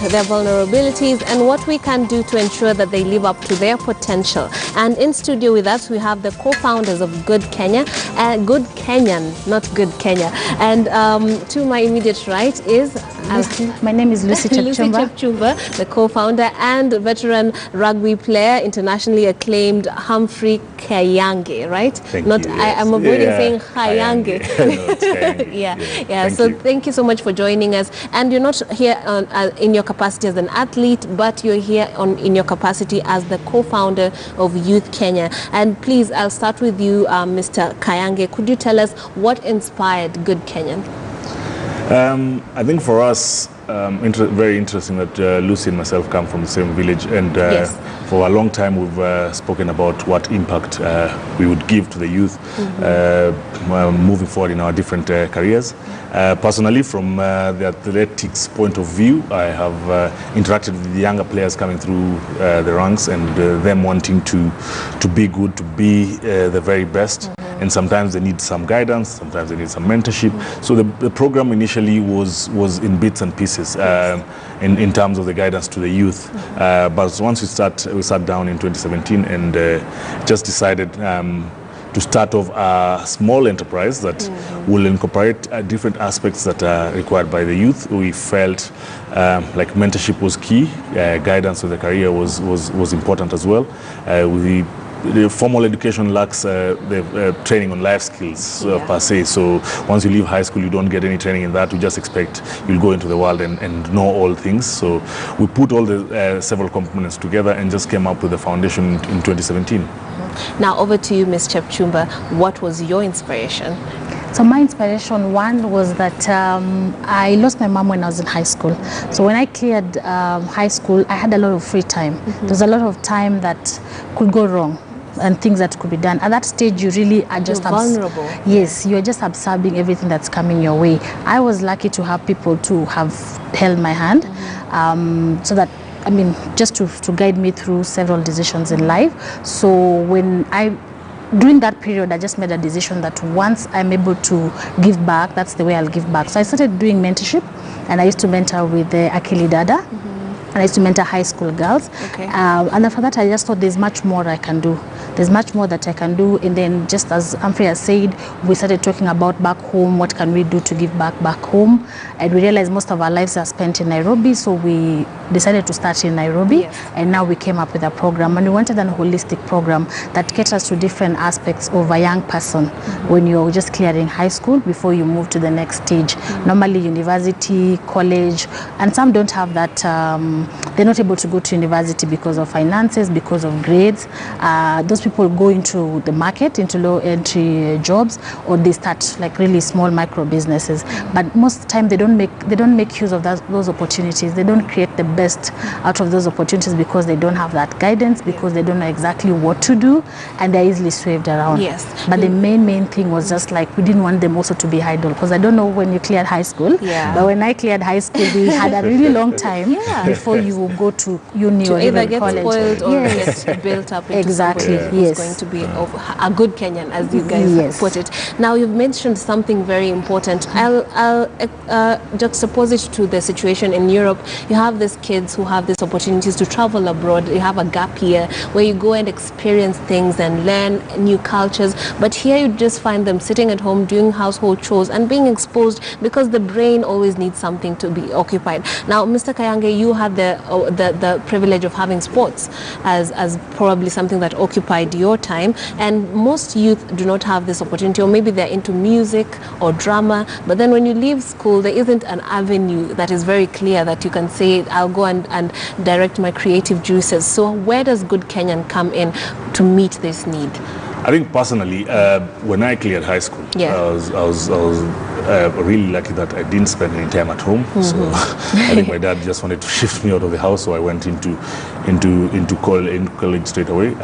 their vulnerabilities, and what we can do to ensure that they live up to their potential. And in studio with us, we have the co-founders of Good Kenya, Good Kenyan, not Good Kenya. And to my immediate right is... My name is Lucy Chepchumba, the co-founder, and veteran rugby player, internationally acclaimed Humphrey Kayange, right? Thank you, yes. I'm avoiding saying Kayange. No, Thank you so much for joining us. And you're not here in your capacity as an athlete, but you're here in your capacity as the co-founder of Youth Kenya. And please, I'll start with you, Mr. Kayange. Could you tell us what inspired Good Kenyan? I think for us, very interesting that Lucy and myself come from the same village, and for a long time we've spoken about what impact we would give to the youth moving forward in our different careers. Personally, from the athletics point of view, I have interacted with the younger players coming through the ranks, and them wanting to be good, to be the very best. And sometimes they need some guidance, sometimes they need some mentorship. So the program initially was in bits and pieces in terms of the guidance to the youth. But once we sat down in 2017 and just decided to start off a small enterprise that will incorporate different aspects that are required by the youth. We felt like mentorship was key, guidance of the career was important as well. The formal education lacks the training on life skills per se. So once you leave high school, you don't get any training in that. We just expect you'll go into the world and know all things. So we put all the several components together and just came up with the foundation in 2017. Now over to you, Ms. Chepchumba. What was your inspiration? So my inspiration, one, was that I lost my mom when I was in high school. So when I cleared high school, I had a lot of free time. There was a lot of time that could go wrong and things that could be done. At that stage, you really are just vulnerable. Yes, you're just absorbing everything that's coming your way. I was lucky to have people to have held my hand, so that, I mean, just to guide me through several decisions in life. So during that period, I just made a decision that once I'm able to give back, that's the way I'll give back. So I started doing mentorship, and I used to mentor with the Akili Dada. And I used to mentor high school girls. And after that, I just thought there's much more I can do. There's much more that I can do. And then, just as Humphrey has said, we started talking about back home. What can we do to give back home? And we realized most of our lives are spent in Nairobi. So we decided to start in Nairobi. And now we came up with a program. And we wanted a holistic program that caters to different aspects of a young person when you're just clearing high school before you move to the next stage. Normally university, college, and some don't have that. They're not able to go to university because of finances, because of grades. Those people go into the market, into low entry jobs, or they start like really small micro businesses. But most of the time they don't make use of those opportunities. They don't create the best out of those opportunities because they don't have that guidance, because they don't know exactly what to do, and they're easily swayed around. But the main thing was just like, we didn't want them also to be idle, because I don't know when you cleared high school, but when I cleared high school, we had a really long time before you go to uni or either even get college. Spoiled or get built up into somebody who's going to be a good Kenyan, as you guys put it. Now, you've mentioned something very important. I'll juxtapose it to the situation in Europe. You have these kids who have these opportunities to travel abroad. You have a gap year where you go and experience things and learn new cultures. But here you just find them sitting at home doing household chores and being exposed, because the brain always needs something to be occupied. Now, Mr. Kayange, you had the privilege of having sports as probably something that occupied your time, and most youth do not have this opportunity, or maybe they're into music or drama, but then when you leave school, there isn't an avenue that is very clear that you can say, I'll go and direct my creative juices. So where does Good Kenyan come in to meet this need? I think personally, when I cleared high school, I was really lucky that I didn't spend any time at home. So I think my dad just wanted to shift me out of the house, so I went into college straight away.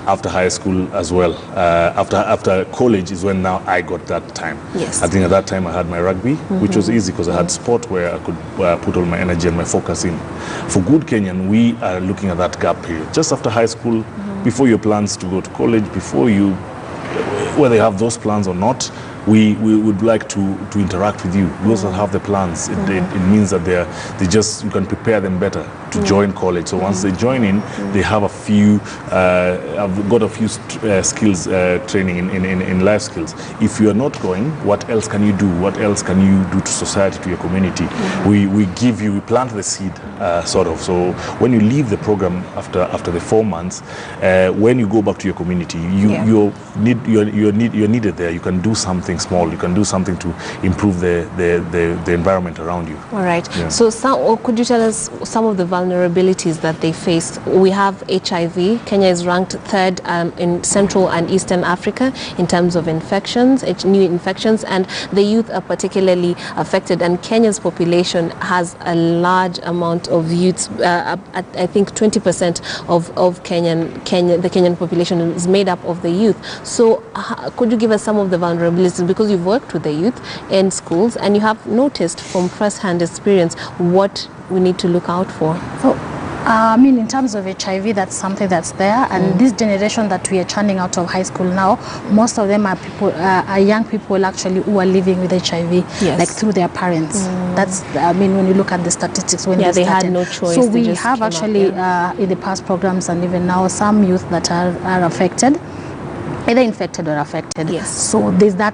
After high school as well. After college is when now I got that time. I think at that time I had my rugby, which was easy because I had sport where I could put all my energy and my focus in. For Good Kenyan, we are looking at that gap period just after high school, before your plans to go to college, before you, whether you have those plans or not, we would like to interact with you. We also have the plans. It means that you can prepare them better to join college. So once they join in, they have a few, I've got a few skills training in life skills. If you are not going, what else can you do? What else can you do to society, to your community? We plant the seed, sort of. So when you leave the program after the 4 months, when you go back to your community, you're needed there. You can do something small. You can do something to improve the environment around you. All right. Yeah. So could you tell us some of the vulnerabilities that they face? We have HIV. Kenya is ranked 3rd in Central and Eastern Africa in terms of infections, new infections, and the youth are particularly affected. And Kenya's population has a large amount of youths. I think 20% of the Kenyan population is made up of the youth. So could you give us some of the vulnerabilities, because you've worked with the youth in schools and you have noticed from first-hand experience what we need to look out for? So, I mean, in terms of HIV, that's something that's there, and this generation that we are churning out of high school now, most of them are young people actually who are living with HIV, like through their parents. That's, I mean, when you look at the statistics, when they started. had no choice. So we have actually in the past programs and even now some youth that are affected, either infected or affected. Yes. So there's that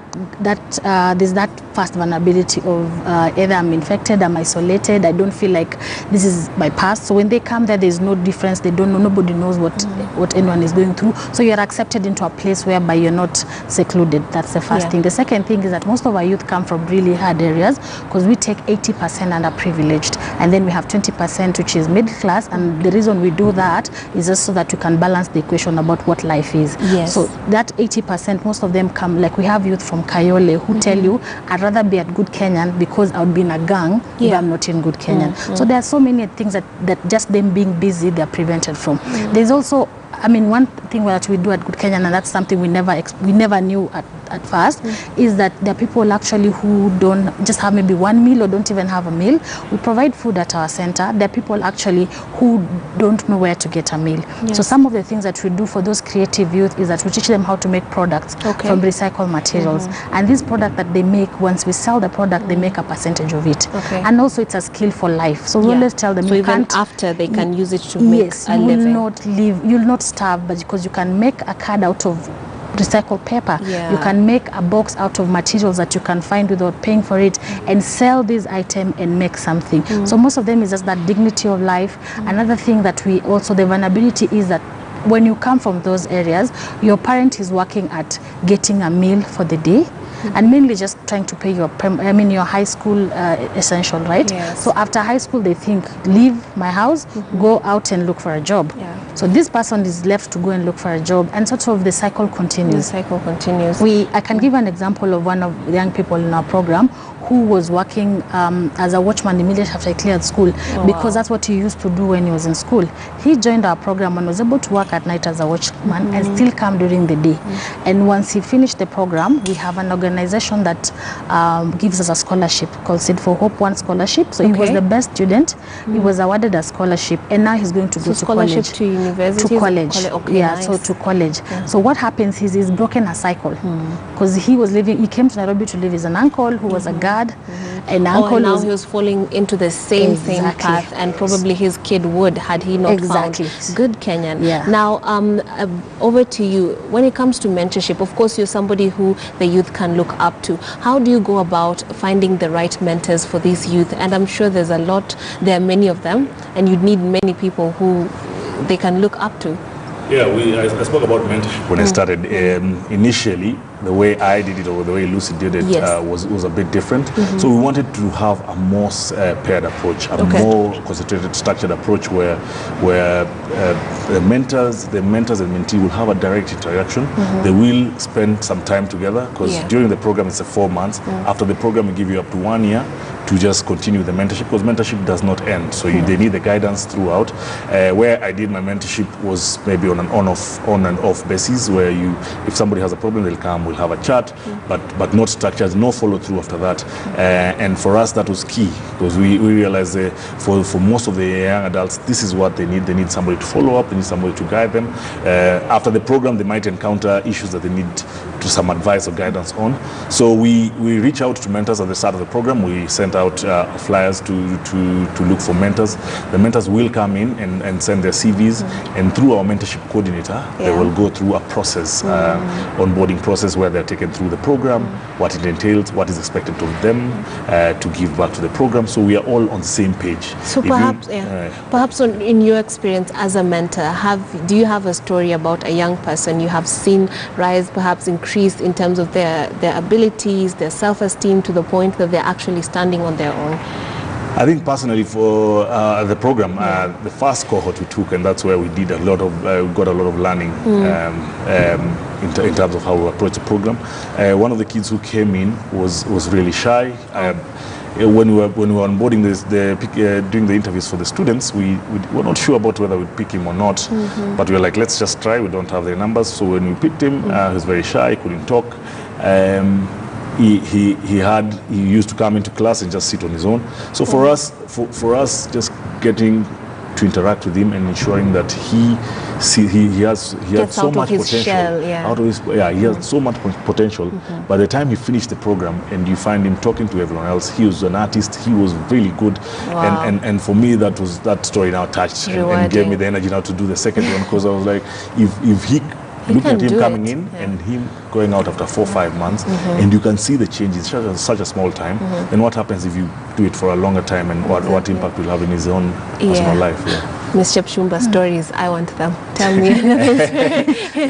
first vulnerability of either I'm infected, I'm isolated, I don't feel like this is my past. So when they come there's no difference. They don't know, nobody knows what anyone is going through. So you're accepted into a place whereby you're not secluded. That's the first thing. The second thing is that most of our youth come from really hard areas, because we take 80% underprivileged, and then we have 20% which is middle class. And the reason we do that is just so that we can balance the equation about what life is. Yes. So that 80%, most of them come, like we have youth from Kayole who tell you, I'd rather be at good Kenyan because I would be in a gang if I'm not in good Kenyan. So there are so many things that just them being busy, they're prevented from. There's also, I mean, one thing that we do at Good Kenyan, and that's something we never knew at first, is that there are people actually who don't just have maybe one meal or don't even have a meal. We provide food at our center. There are people actually who don't know where to get a meal. So some of the things that we do for those creative youth is that we teach them how to make products from recycled materials. And this product that they make, once we sell the product, they make a percentage of it. And also it's a skill for life. So we always tell them, so even after they can use it to make a living. You'll not starve, but because you can make a card out of recycled paper, you can make a box out of materials that you can find without paying for it, and sell this item and make something. So most of them is just that dignity of life. Another thing that we also, the vulnerability is that when you come from those areas, your parent is working at getting a meal for the day, and mainly just trying to pay your high school essential, right? So after high school, they think, leave my house, go out and look for a job. So this person is left to go and look for a job, and sort of the cycle continues. I can give an example of one of the young people in our program who was working as a watchman immediately after he cleared school, because that's what he used to do when he was in school. He joined our program and was able to work at night as a watchman and still come during the day. And once he finished the program, we have an organization that gives us a scholarship called Seed for Hope One Scholarship. So he was the best student. He was awarded a scholarship, and now he's going to go to college. To university? To college. So to college. So what happens is he's broken a cycle, because he came to Nairobi to live with an uncle who was a guard, and uncle now he was falling into the same path, and probably his kid would, had he not found good Kenyan. Now over to you. When it comes to mentorship, of course you're somebody who the youth can look up to. How do you go about finding the right mentors for these youth? And I'm sure there are many of them, and you'd need many people who they can look up to. I spoke about mentorship when I started. Initially, the way I did it or the way Lucy did it was a bit different. So we wanted to have a more paired approach, a more concentrated, structured approach where the mentors and mentee will have a direct interaction. They will spend some time together, because during the program it's 4 months. After the program we give you up to 1 year to just continue the mentorship, because mentorship does not end. So they need the guidance throughout. Where I did my mentorship was maybe on an on and off basis, where if somebody has a problem, they'll come, we'll have a chat, but not structured, no follow through after that. And for us, that was key, because we realized for most of the young adults, this is what they need. They need somebody to follow up, they need somebody to guide them. After the program, they might encounter issues that they need to some advice or guidance on. So we reach out to mentors at the start of the program. We sent out flyers to look for mentors. The mentors will come in and send their CVs, and through our mentorship coordinator, they will go through a process, onboarding process, where they're taken through the program, what it entails, what is expected of them to give back to the program. So we are all on the same page. So perhaps in your experience as a mentor, do you have a story about a young person you have seen rise, perhaps increase in terms of their abilities, their self-esteem, to the point that they're actually standing on their own? I think personally for the program, the first cohort we took, and that's where we did we got a lot of learning in terms of how we approach the program. One of the kids who came in was really shy. When we were onboarding doing the interviews for the students, we were not sure about whether we'd pick him or not, but we were like, let's just try. We don't have their numbers. So when we picked him, he was very shy, couldn't talk. He used to come into class and just sit on his own. So for us, just getting to interact with him and ensuring that he has so much potential. He has so much potential. By the time he finished the program and you find him talking to everyone else, he was an artist. He was really good. And for me, that story now touched and gave me the energy now to do the second one, because I was like, if he look at him coming in and him going out after 4 or 5 months, and you can see the change in such a small time, then what happens if you do it for a longer time, and what impact will have in his own personal life? Ms. Chepchumba, stories, I want them. Tell me.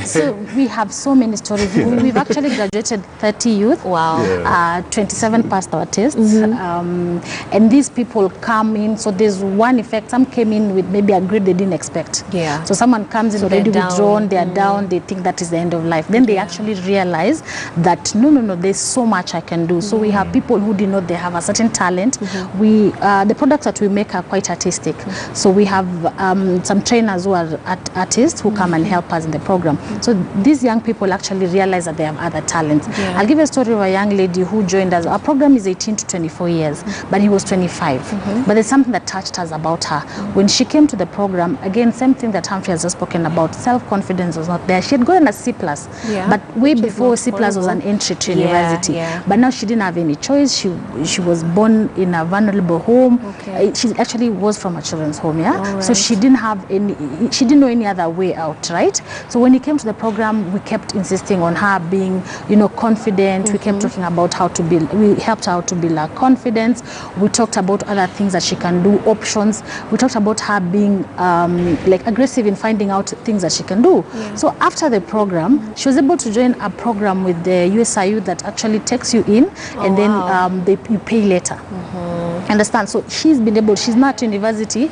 So we have so many stories. We've actually graduated 30 youth. Wow. 27 passed our tests. And these people come in, so there's one effect. Some came in with maybe a grade they didn't expect. So someone comes in already withdrawn, they are down, they think that is the end of life. Then they actually realize that, no, there's so much I can do. So we have people who did not, they have a certain talent. The products that we make are quite artistic. So we have some trainers who are artists who come and help us in the program. So these young people actually realize that they have other talents. I'll give you a story of a young lady who joined us. Our program is 18 to 24 years, but he was 25. But there's something that touched us about her. When she came to the program, again, same thing that Humphrey has just spoken about, self-confidence was not there. She had gotten a C+, but way before C+ was an entry to university. But now she didn't have any choice. She was born in a vulnerable home. She actually was from a children's home, so she didn't know any other way out, right? So when he came to the program, we kept insisting on her being, confident. We kept talking about how to build. We helped her to build her confidence. We talked about other things that she can do, options. We talked about her being like aggressive in finding out things that she can do. So after the program, she was able to join a program with the USIU that actually takes you in, and then you pay later. Understand? So she's now at university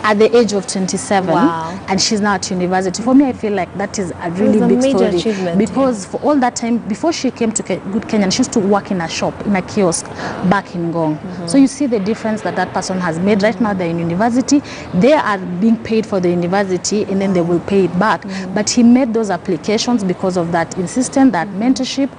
at the age of 27, and she's now at university. For me, I feel like that is a really big story, achievement, because for all that time, before she came to Good Kenyan, she used to work in a shop, in a kiosk back in Ngong. So you see the difference that person has made. Right now they're in university, they are being paid for the university, and then they will pay it back. But he made those applications because of that insistence, that mentorship.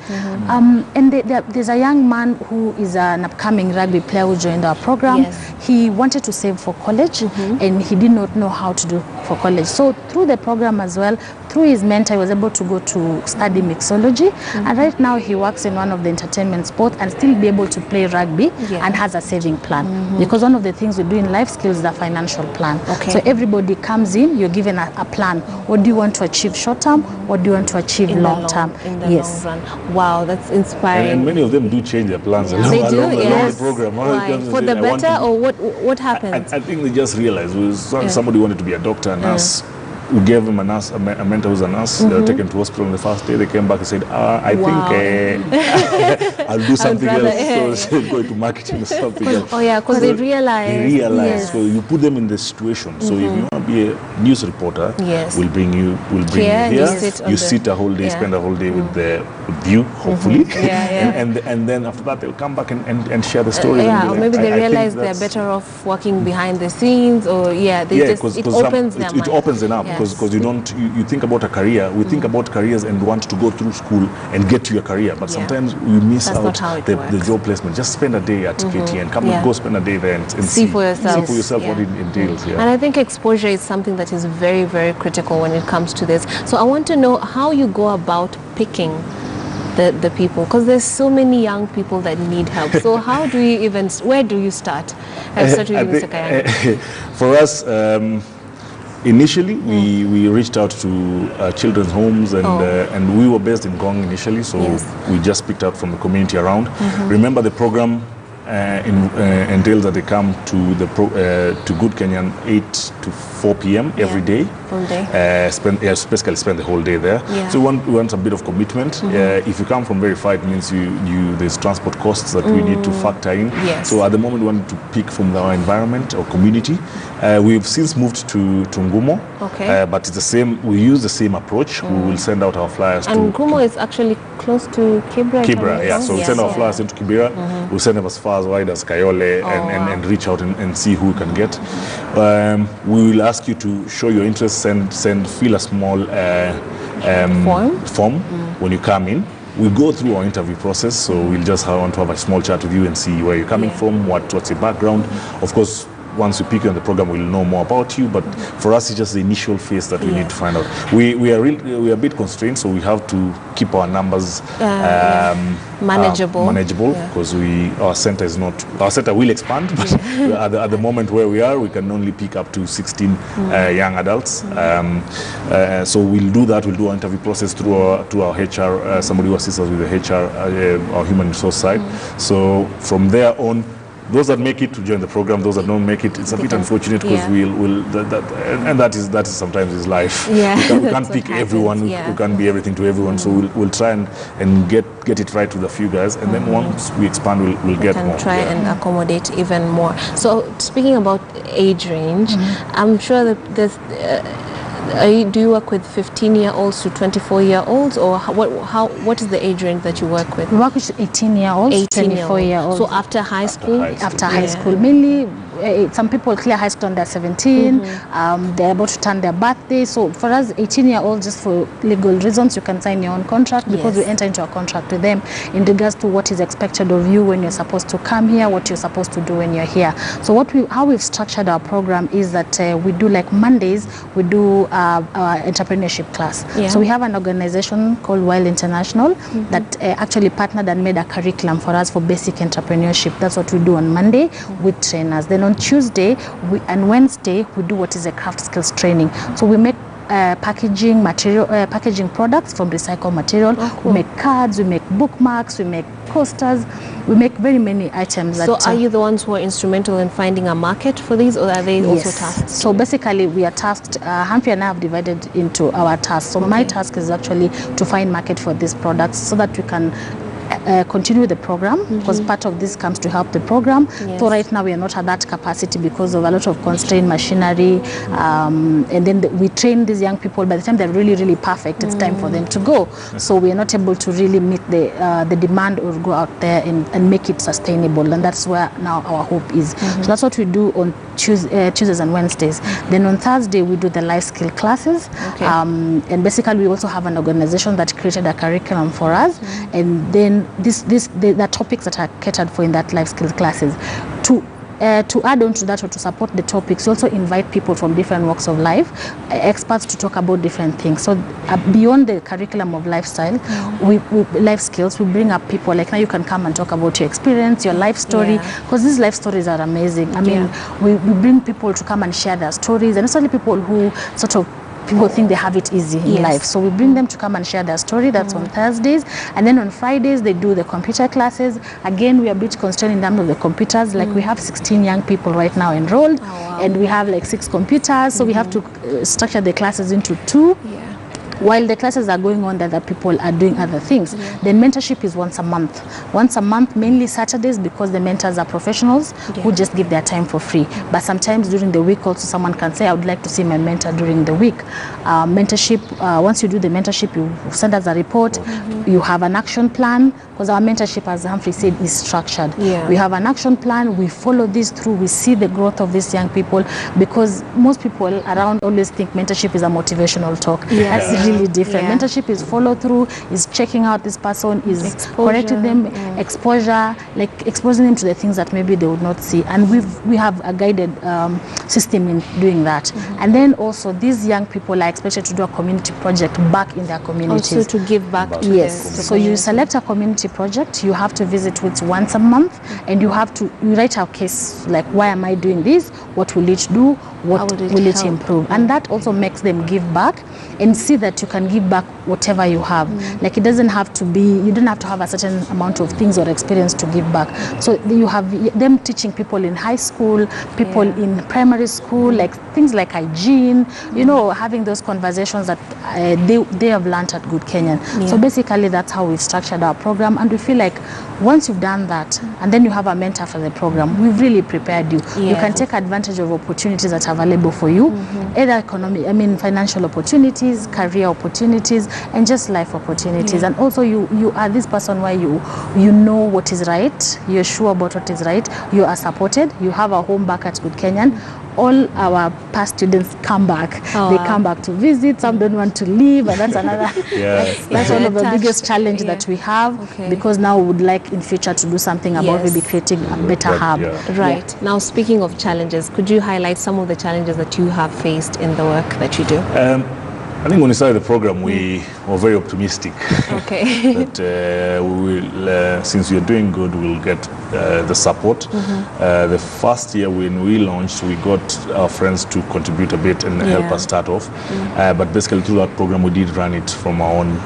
And there's a young man who is an upcoming rugby player who joined our program. He wanted to save for college, and he did not know how to do for college. So through the program as well, through his mentor, he was able to go to study mixology. And right now he works in one of the entertainment sports and still be able to play rugby, and has a saving plan. Because one of the things we do in life skills is a financial plan. So everybody comes in, you're given a plan. What do you want to achieve short term? What do you want to achieve long term? In the long run. Wow, that's inspiring. And many of them do change their plans along the program. For the better, or what happens? I think they just realize somebody wanted to be a doctor, a nurse. we gave them a nurse, a mentor who's a nurse. They were taken to hospital on the first day. They came back and said, I think I'll do something else. So they'll go into marketing or something else. Oh yeah, because they realize. Yes. So you put them in the situation. So if you want to be a news reporter, we'll bring you here. You sit a whole day, spend a whole day with you, hopefully. And then after that, they'll come back and share the story. Or maybe they realize they're better off working behind the scenes, or it opens their mind. It opens them up because you think about a career. We think about careers and want to go through school and get to your career, but sometimes we miss out the job placement. Just spend a day at KTN. Come and go spend a day there and see for yourself. See for yourself what it entails. And I think exposure is something that is very, very critical when it comes to this. So I want to know how you go about picking the people, because there's so many young people that need help. So how do you where do you start? I'll start with Mr. Kayanga. For us, initially, we reached out to children's homes, and we were based in Gong initially, so we just picked up from the community around. Remember, the program entails that they come to to Good Kenyan 8 to 4 p.m. every day. Full day. Basically spend the whole day there. So we want a bit of commitment. If you come from very far, it means there's transport costs that we need to factor in. So at the moment, we want to pick from our environment or community. We've since moved to Ngumo, but it's the same. We use the same approach. We will send out our flyers. And Ngumo is actually close to Kibra. So we send our flyers into Kibera. We'll send them as far as wide as Kayole and reach out and see who we can get. We will ask you to show your interest. Fill a small form when you come in. We go through our interview process, so we'll just want to have a small chat with you and see where you're coming from, what's your background. Of course, once we pick you on the program, we'll know more about you. But for us, it's just the initial phase that we need to find out. We are a bit constrained, so we have to keep our numbers manageable because our center will expand, but at the moment where we are, we can only pick up to 16 young adults. So we'll do that. We'll do our interview process through our HR, somebody who assists us with the HR, our human resource side. So from there on, those that make it to join the program, those that don't make it, it's a bit unfortunate because that is sometimes is life. We can't pick everyone. We can't be everything to everyone. So we'll try and get it right with a few guys, and then once we expand, we'll get more. Try and accommodate even more. So speaking about age range, I'm sure that there's. Do you work with 15-year-olds to 24-year-olds, or what is the age range that you work with? We work with 18-year-olds, 24-year-olds. So after high school? After high school. Mainly, some people clear high school when they're 17. They're about to turn their birthday. So for us, 18-year-olds, just for legal reasons, you can sign your own contract because we enter into a contract with them in regards to what is expected of you when you're supposed to come here, what you're supposed to do when you're here. So how we've structured our program is that we do, like Mondays, we do our entrepreneurship class. So we have an organization called Wild International that actually partnered and made a curriculum for us for basic entrepreneurship. That's what we do on Monday with trainers. Then on Tuesday and Wednesday, we do what is a craft skills training. So we make packaging products from recycled material. We make cards, we make bookmarks, we make posters, we make very many items. So are you the ones who are instrumental in finding a market for these, or are they also tasked? So basically we are tasked, Humphrey and I have divided into our tasks. So my task is actually to find market for these products so that we can continue the program, because part of this comes to help the program. So right now we are not at that capacity because of a lot of constrained machinery, and then we train these young people. By the time they're really, really perfect, it's time for them to go. So we are not able to really meet the demand or go out there and make it sustainable, and that's where now our hope is. So that's what we do on Tuesdays and Wednesdays. Then on Thursday we do the life skill classes, and basically we also have an organization that created a curriculum for us, and then the topics that are catered for in that life skills classes. To add on to that, or to support the topics, we also invite people from different walks of life, experts, to talk about different things. So beyond the curriculum of lifestyle, we life skills, we bring up people like, now you can come and talk about your experience, your life story, because these life stories are amazing. I mean, we bring people to come and share their stories, and especially people who sort of people think they have it easy in life. So we bring them to come and share their story. That's on Thursdays. And then on Fridays, they do the computer classes. Again, we are a bit constrained in terms of the computers. Like we have 16 young people right now enrolled, and we have like 6 computers. So we have to structure the classes into 2. While the classes are going on, the other people are doing other things. Then mentorship is once a month. Once a month, mainly Saturdays, because the mentors are professionals who just give their time for free. But sometimes during the week also someone can say, I would like to see my mentor during the week. Mentorship, once you do the mentorship, you send us a report. You have an action plan, because our mentorship, as Humphrey said, is structured. We have an action plan. We follow this through. We see the growth of these young people, because most people around always think mentorship is a motivational talk. That's really different. Mentorship is follow through, is checking out this person, is correcting them, exposure, like exposing them to the things that maybe they would not see. And we have a guided system in doing that. And then also these young people are expected to do a community project back in their communities. Also to give back to the so you select a community project, you have to visit with once a month, and you have to write a case, like, why am I doing this? What will it do? What will it improve? And that also makes them give back and see that you can give back whatever you have. Like, it doesn't have to be, you don't have to have a certain amount of things or experience to give back. So you have them teaching people in high school, people in primary school, like things like hygiene, you know, having those conversations that they have learned at Good Kenyan. So basically that's how we've structured our program, and we feel like once you've done that and then you have a mentor for the program, we've really prepared you. You can take advantage of opportunities that are available for you, either financial opportunities, career opportunities, and just life opportunities. And also you are this person where you know what is right, you're sure about what is right, you are supported, you have a home back at Good Kenyan. All our past students come back. They come back to visit. Some don't want to leave, and that's another. That's one of the biggest challenges that we have, because now we would like in future to do something about maybe creating a better hub. Now, speaking of challenges, could you highlight some of the challenges that you have faced in the work that you do? I think when we started the program, we were very optimistic that we will, since we are doing good, we'll get the support. The first year when we launched, we got our friends to contribute a bit and help us start off. But basically through that program, we did run it from our own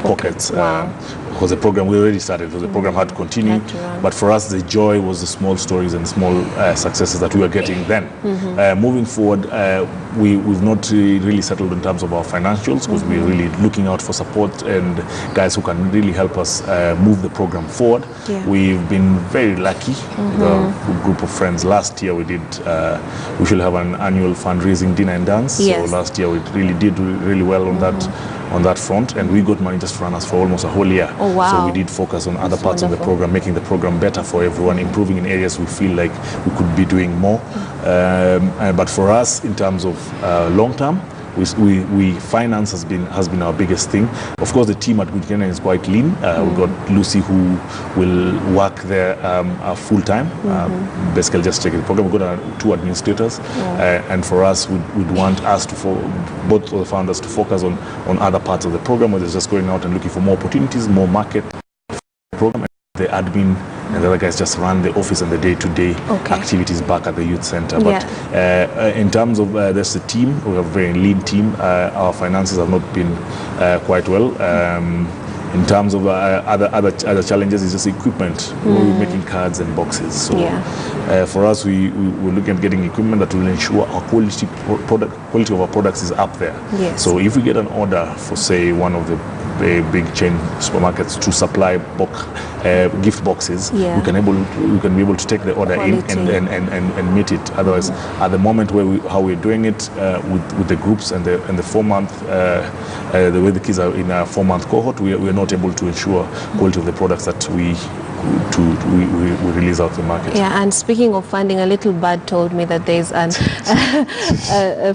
pockets. Because the program, we already started, so the program had to continue. But for us, the joy was the small stories and small successes that we were getting then. Moving forward, we've not really settled in terms of our financials, because we're really looking out for support and guys who can really help us move the program forward. We've been very lucky with a group of friends. Last year we did, we should have an annual fundraising dinner and dance. So last year we really did really well on that front, and we got money just to run us for almost a whole year. So we did focus on other parts of the program, making the program better for everyone, improving in areas we feel like we could be doing more. But for us, in terms of long term, we finance has been our biggest thing. Of course, the team at Good Kenyan is quite lean. We've got Lucy, who will work there full time, basically just checking the program. We've got 2 administrators, and for us, we'd want us to, both of the founders, to focus on other parts of the program, whether it's just going out and looking for more opportunities, more market program, and the admin. And the other guys just run the office and the day-to-day activities back at the youth center. But in terms of there's a team, we have a very lean team. Our finances have not been quite well. In terms of other challenges, is just equipment. We're making cards and boxes. So for us, we're looking at getting equipment that will ensure our quality of our products is up there. So if we get an order for, say, one of the big chain supermarkets to supply gift boxes, we can be able to take the order in and meet it. Otherwise, at the moment how we're doing it with the groups and the 4-month, the way the kids are in a 4-month cohort, we're not able to ensure quality of the products that we release out to the market. And speaking of funding, a little bird told me that there's a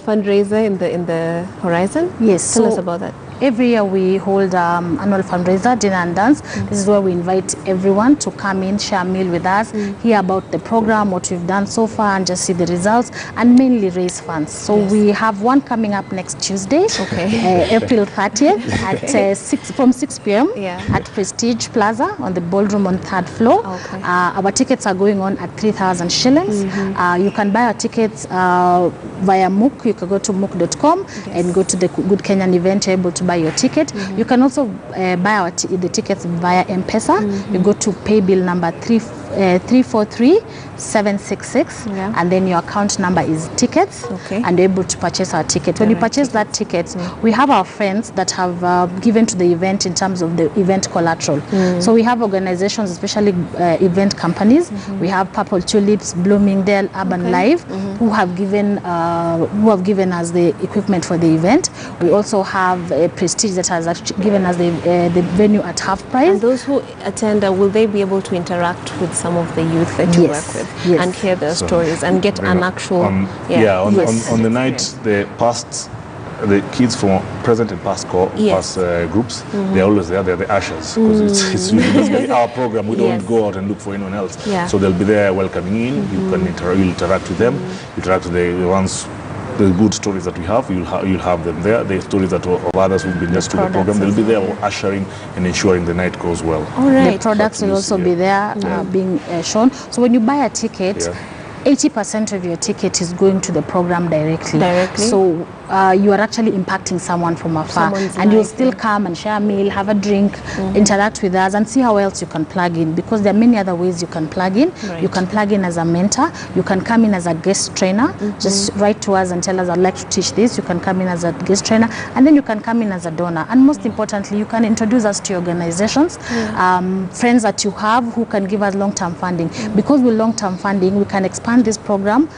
fundraiser in the horizon. Tell us about that. Every year we hold annual fundraiser, dinner and dance. This is where we invite everyone to come in, share a meal with us, hear about the program, what we've done so far, and just see the results, and mainly raise funds. So we have one coming up next Tuesday, April 30th from 6 p.m. at Prestige Plaza on the ballroom on 3rd floor. Our tickets are going on at 3,000 shillings. You can buy our tickets via MOOC. You can go to mooc.com and go to the Good Kenyan event. You're able to buy your ticket. You can also buy the tickets via M-Pesa. You go to pay bill number 343766, and then your account number is tickets, and you're able to purchase our ticket. When you purchase that ticket, we have our friends that have given to the event in terms of the event collateral. So we have organizations, especially event companies. We have Purple Tulips, Bloomingdale, Urban Life, who have given us the equipment for the event. We also have Prestige that has actually given us the venue at half price. And those who attend, will they be able to interact with some of the youth that you work with and hear their stories and get an actual... on the night, the kids from present and past groups, they're always there. They're the ushers, because it's basically our program. We don't go out and look for anyone else. So they'll be there welcoming in. You can interact with them. Interact with the ones, the good stories that we have. You'll have them there. The stories that of others who've been just to the program, they'll be there ushering and ensuring the night goes well. All right. The products will also be there being shown. So when you buy a ticket, 80% of your ticket is going to the program directly. So you are actually impacting someone from afar, and you'll still come and share a meal, have a drink, interact with us, and see how else you can plug in, because there are many other ways you can plug in. You can plug in as a mentor, you can come in as a guest trainer, just write to us and tell us, I'd like to teach this. You can come in as a guest trainer, and then you can come in as a donor, and most importantly, you can introduce us to your organizations, friends that you have who can give us long-term funding, because with long-term funding we can expand this program,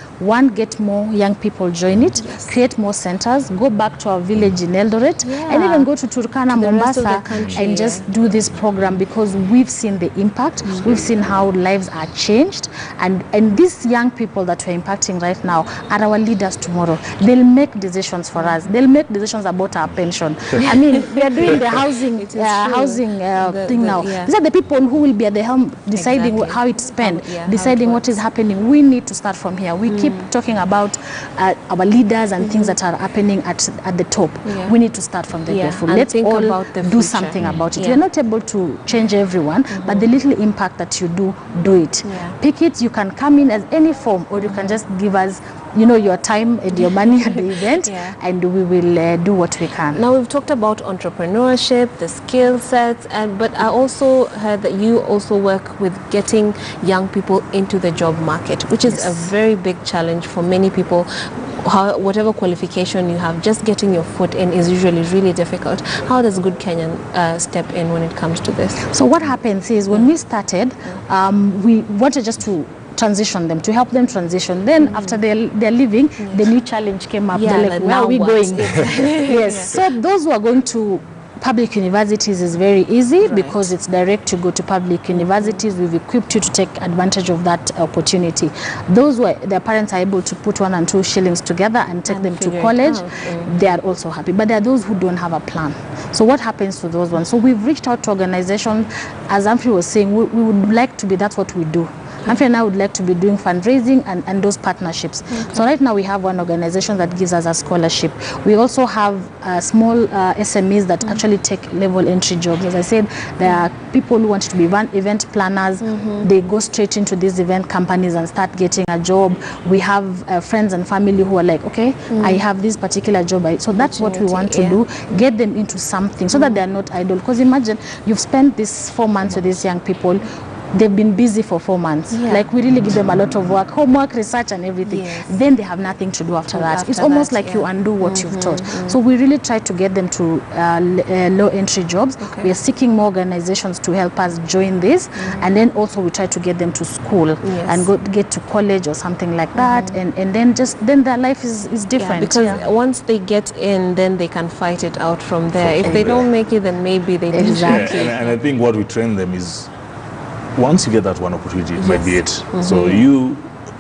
get more young people join it, create more centers, go back to our village in Eldoret, and even go to Turkana, Mombasa, and just do this program, because we've seen the impact, we've seen how lives are changed, and these young people that we're impacting right now are our leaders tomorrow. They'll make decisions for us. They'll make decisions about our pension. I mean, we are doing the housing thing now. These are the people who will be at the helm deciding how it's spent, deciding what is happening. We need to start from here. We keep talking about our leaders and things that are happening at the top. We need to start from the barefoot. Let's all do something about it. We're not able to change everyone, but the little impact that you do it. Pick it. You can come in as any form, or you can just give us your time and your money at the event, and we will do what we can. Now, we've talked about entrepreneurship, the skill sets, but I also heard that you also work with getting young people into the job market, which is a very big challenge for many people. Whatever qualification you have, just getting your foot in is usually really difficult. How does Good Kenyan step in when it comes to this? So what happens is, when we started, we wanted just to transition them, to help them transition. Then after they're leaving, the new challenge came up. They're like, where are we going? So those who are going to public universities is very easy, because it's direct to go to public universities. We've equipped you to take advantage of that opportunity. Those where their parents are able to put 1 and 2 shillings together and take them to college, they are also happy. But there are those who don't have a plan. So what happens to those ones? So we've reached out to organizations. As Humphrey was saying, we would like to be, that's what we do. Humphrey and I would like to be doing fundraising and those partnerships. So right now we have one organization that gives us a scholarship. We also have small SMEs that actually take level entry jobs. As I said, there are people who want to be event planners. They go straight into these event companies and start getting a job. We have friends and family who are like, okay, I have this particular job. So that's what we want to do, get them into something so that they're not idle. Because imagine you've spent these 4 months with these young people. They've been busy for 4 months. Like, we really give them a lot of work, homework, research, and everything. Then they have nothing to do after that. It's almost like you undo what you've taught. So we really try to get them to low entry jobs. We are seeking more organizations to help us join this, and then also we try to get them to school and get to college or something like that, and then their life is different. Because once they get in, then they can fight it out from there. If they don't make it, then maybe they lose. And I think what we train them is, once you get that one opportunity, it might be it. So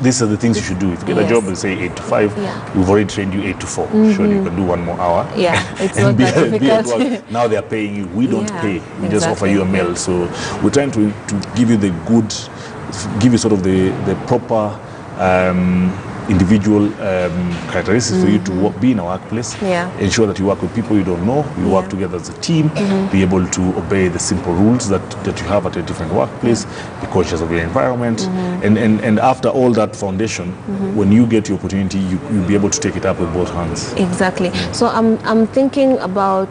these are the things you should do. If you get a job, we'll say 8 to 5. We've already trained you 8 to 4. Sure, you can do 1 more hour. It's not that difficult. Now they're paying you. We don't pay. We just offer you a meal. So we're trying to give you the good, give you sort of the proper individual characteristics for you to be in a workplace. Ensure that you work with people you don't know, you work together as a team, be able to obey the simple rules that you have at a different workplace, be conscious of your environment, and after all that foundation, when you get your opportunity, you'll be able to take it up with both hands. Exactly. So I'm thinking about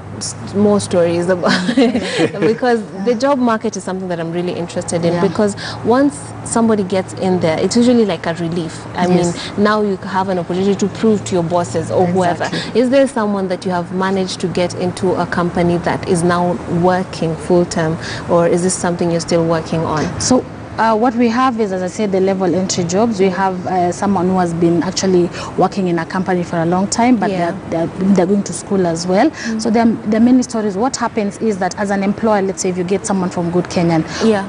more stories about because the job market is something that I'm really interested in, because once somebody gets in there, it's usually like a relief. I mean, now you have an opportunity to prove to your bosses or whoever. Is there someone that you have managed to get into a company that is now working full-time, or is this something you're still working on? So what we have is, as I said, the level entry jobs. We have someone who has been actually working in a company for a long time, but they're going to school as well. So there are many stories. What happens is that as an employer, let's say if you get someone from Good Kenyan,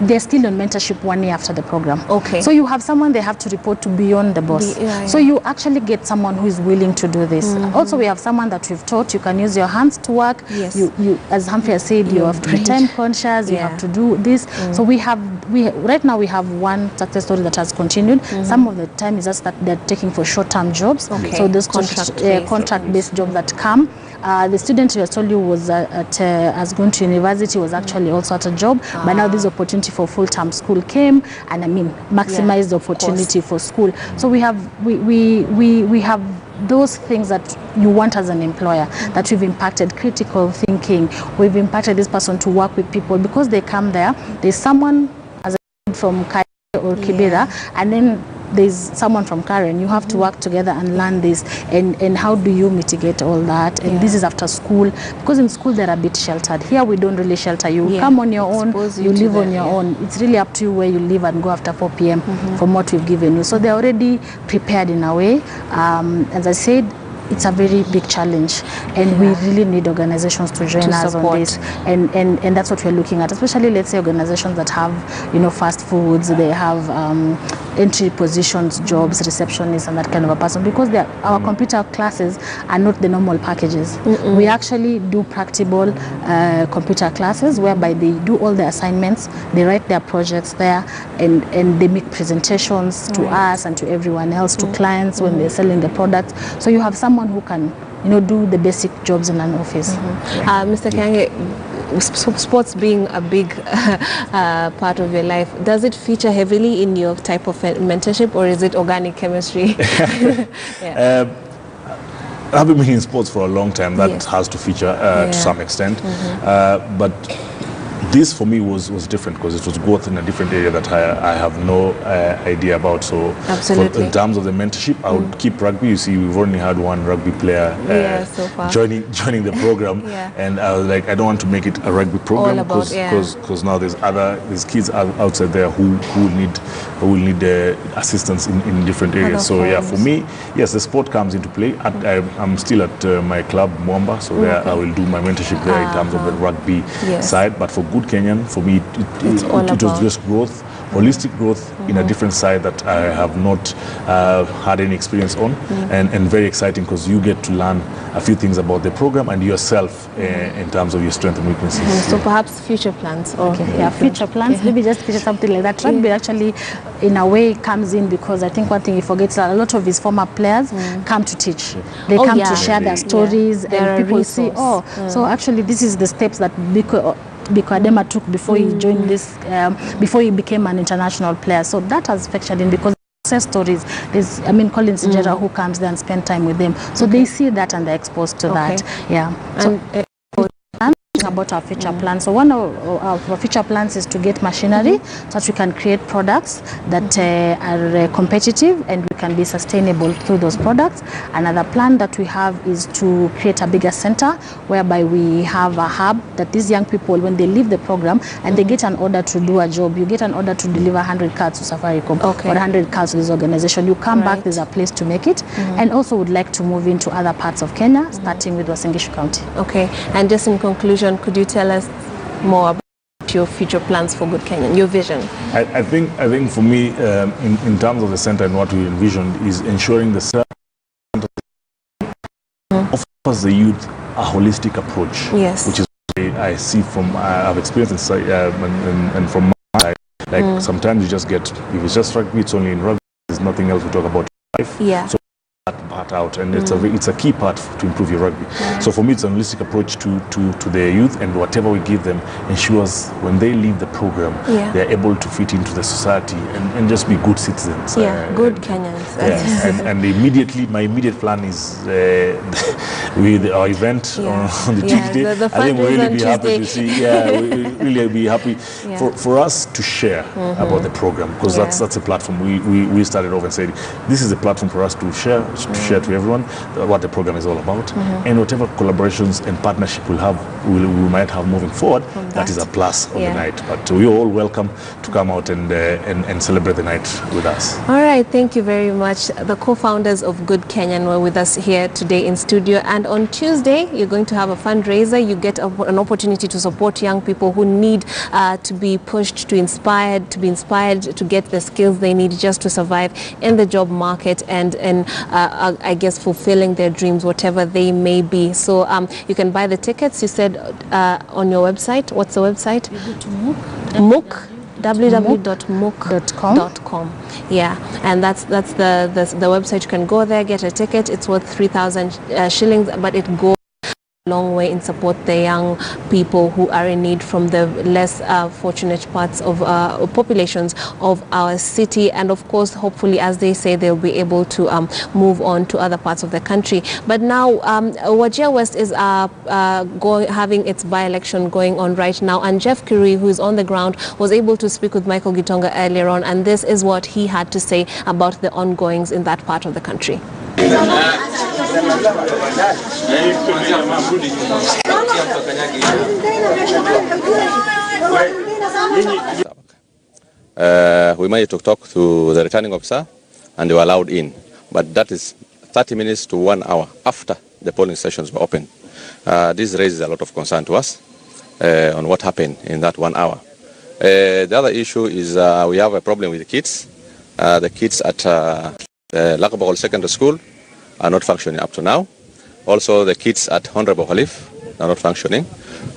they're still on mentorship 1 year after the program. So you have someone they have to report to beyond the boss. So you actually get someone who is willing to do this. Also, we have someone that we've taught you can use your hands to work. You as Humphrey said, you have to be time conscious. You have to do this. So right now we have one success story that has continued. Some of the time is just that they're taking for short-term jobs. So those contract-based jobs that come. The student who I told you was has gone to university, was actually also at a job, but now this opportunity for full-time school came, and I mean maximize the opportunity for school. So we have those things that you want as an employer, that we've impacted critical thinking, we've impacted this person to work with people, because they come there's someone as a from Kaya or Kibera, and then there's someone from Karen. You have to work together and learn this, and how do you mitigate all that? And this is after school, because in school they're a bit sheltered. Here we don't really shelter you. Come on your own, you live on your own. It's really up to you where you live and go after 4 p.m. from what we've given you. So they're already prepared in a way. As I said, it's a very big challenge, and we really need organizations to join us on this, and that's what we're looking at, especially let's say organizations that have, you know, fast foods, they have entry positions, jobs, receptionists, and that kind of a person, because our computer classes are not the normal packages. We actually do practical computer classes whereby they do all the assignments, they write their projects there, and they make presentations to us and to everyone else, to clients when they're selling the products. So you have someone who can, you know, do the basic jobs in an office. Mr. Kange, sports being a big part of your life, does it feature heavily in your type of mentorship, or is it organic chemistry? Having been in sports for a long time, that has to feature to some extent. But this for me was different, because it was growth in a different area that I have no idea about. So in terms of the mentorship, I would keep rugby. You see, we've only had one rugby player so far joining the program, and I was like, I don't want to make it a rugby program, because now there's kids outside there who will need assistance in different areas. So for me, yes, the sport comes into play. I'm still at my club Mwamba, so there I will do my mentorship there in terms of the rugby side. But for Good Kenyan, for me, it was just growth, holistic growth in a different side that I have not had any experience on, and very exciting, because you get to learn a few things about the program and yourself in terms of your strengths and weaknesses. So perhaps future plans. Future plans. Maybe just feature something like that. Rugby actually, in a way, comes in because I think one thing you forget is that a lot of his former players come to teach. They come to share their stories, and people see, so actually this is the steps that Biko Adema took before he joined this, before he became an international player. So that has factored in, because success stories, there's, I mean, Colin Sijera who comes there and spend time with them. So they see that and they're exposed to that. So about our future plans. So one of our future plans is to get machinery so that we can create products that are competitive and we can be sustainable through those products. Another plan that we have is to create a bigger center whereby we have a hub that these young people, when they leave the program and they get an order to do a job, you get an order to deliver 100 cards to Safaricom or 100 cards to this organization. You come back, there's a place to make it, and also would like to move into other parts of Kenya, starting with Uasin Gishu County. Okay, and just in conclusion, could you tell us more about your future plans for Good Kenyan, your vision? I think for me, in terms of the center and what we envisioned, is ensuring the center offers the youth a holistic approach, which is what I see from I've experienced and from my side. Like sometimes you just get, if it's just rugby, it's only in rugby. There's nothing else we talk about life. Yeah. So that part out, and it's a key part to improve your rugby. So for me, it's a holistic approach to the youth, and whatever we give them ensures when they leave the program, they're able to fit into the society and just be good citizens. Good Kenyans. And my immediate plan is with our event on the Tuesday. The I think we'll really be happy to see. we really be happy for us to share about the program, because that's a platform. We started off and said this is a platform for us to share to everyone what the program is all about, and whatever collaborations and partnership we might have moving forward. That is a plus on the night. But we're all welcome to come out and celebrate the night with us. All right, thank you very much. The co-founders of Good Kenyan were with us here today in studio, and on Tuesday you're going to have a fundraiser. You get an opportunity to support young people who need to be pushed, to be inspired to get the skills they need just to survive in the job market and I guess fulfilling their dreams, whatever they may be. So you can buy the tickets, you said, on your website. What's the website? You go to MOOC. www.mook.com. Yeah, and that's the website. You can go there, get a ticket. It's worth 3,000 shillings, but it goes a long way in support the young people who are in need from the less fortunate parts of populations of our city, and of course hopefully, as they say, they'll be able to move on to other parts of the country. But now Wajir West is having its by-election going on right now, and Jeff Kirui, who is on the ground, was able to speak with Michael Gitonga earlier on, and this is what he had to say about the ongoings in that part of the country. We managed to talk to the returning officer and they were allowed in, but that is 30 minutes to 1 hour after the polling stations were open. This raises a lot of concern to us on what happened in that 1 hour. The other issue is we have a problem with the kids. The kids at Lakabawal Secondary School are not functioning up to now. Also, the kids at Honorable Khalif are not functioning.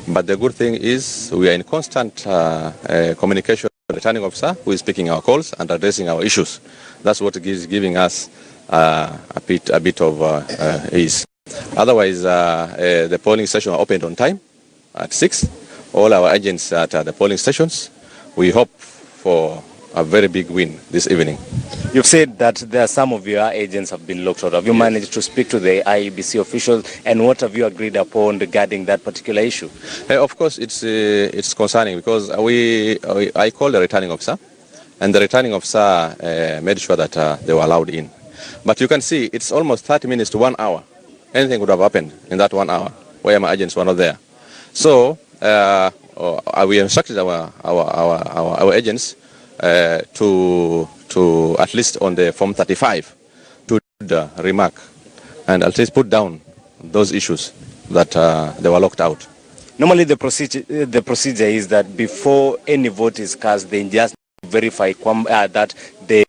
But the good thing is we are in constant communication with the returning officer, who is picking our calls and addressing our issues. That's what is giving us a bit of ease. Otherwise, the polling station opened on time at 6. All our agents at the polling stations. We hope for a very big win this evening. You've said that there are some of your agents have been locked out. Have you managed to speak to the IEBC officials, and what have you agreed upon regarding that particular issue? Of course, it's concerning because I called the returning officer, and the returning officer made sure that they were allowed in. But you can see it's almost 30 minutes to 1 hour. Anything would have happened in that 1 hour where my agents were not there. So we instructed our agents to at least on the Form 35 to remark and at least put down those issues that they were locked out. Normally the procedure is that before any vote is cast, they just verify that the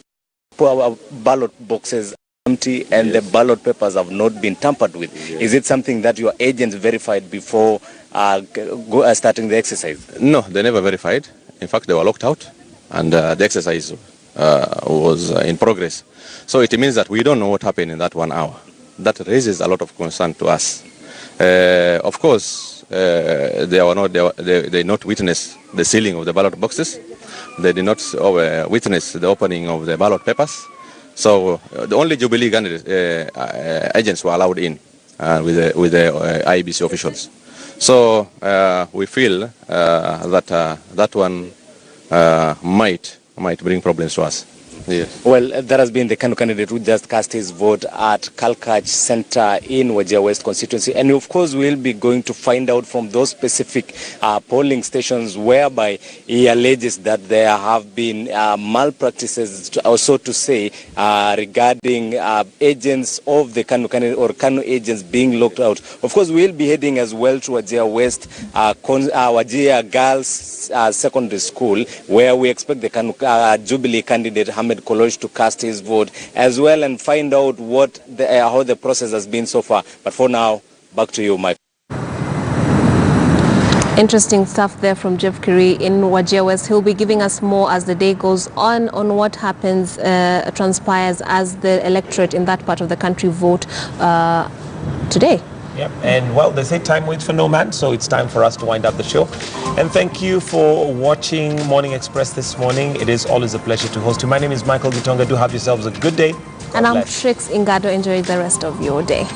ballot boxes are empty and the ballot papers have not been tampered with. Is it something that your agents verified before starting the exercise? No, they never verified. In fact, they were locked out, and the exercise was in progress. So it means that we don't know what happened in that 1 hour. That raises a lot of concern to us. Of course, they did not witness the sealing of the ballot boxes. They did not witness the opening of the ballot papers. So the only Jubilee agents were allowed in with the IEBC officials. So we feel that one might bring problems to us. Yes. Well, that has been the KANU candidate who just cast his vote at Kalkach Center in Wajir West constituency. And of course, we'll be going to find out from those specific polling stations whereby he alleges that there have been malpractices, also to say, regarding agents of the KANU candidate or KANU agents being locked out. Of course, we'll be heading as well to Wajir West, Wajir Girls Secondary School, where we expect the KANU Jubilee candidate Ahmed Kolosh to cast his vote as well and find out how the process has been so far. But for now, back to you, Mike. Interesting stuff there from Jeff Kiri in Wajir West. He'll be giving us more as the day goes on what happens, transpires as the electorate in that part of the country vote today. Yep. And well, they say time waits for no man, so it's time for us to wind up the show. And thank you for watching Morning Express this morning. It is always a pleasure to host you. My name is Michael Gitonga. Do have yourselves a good day. And I'm Trix Ingado. Enjoy the rest of your day.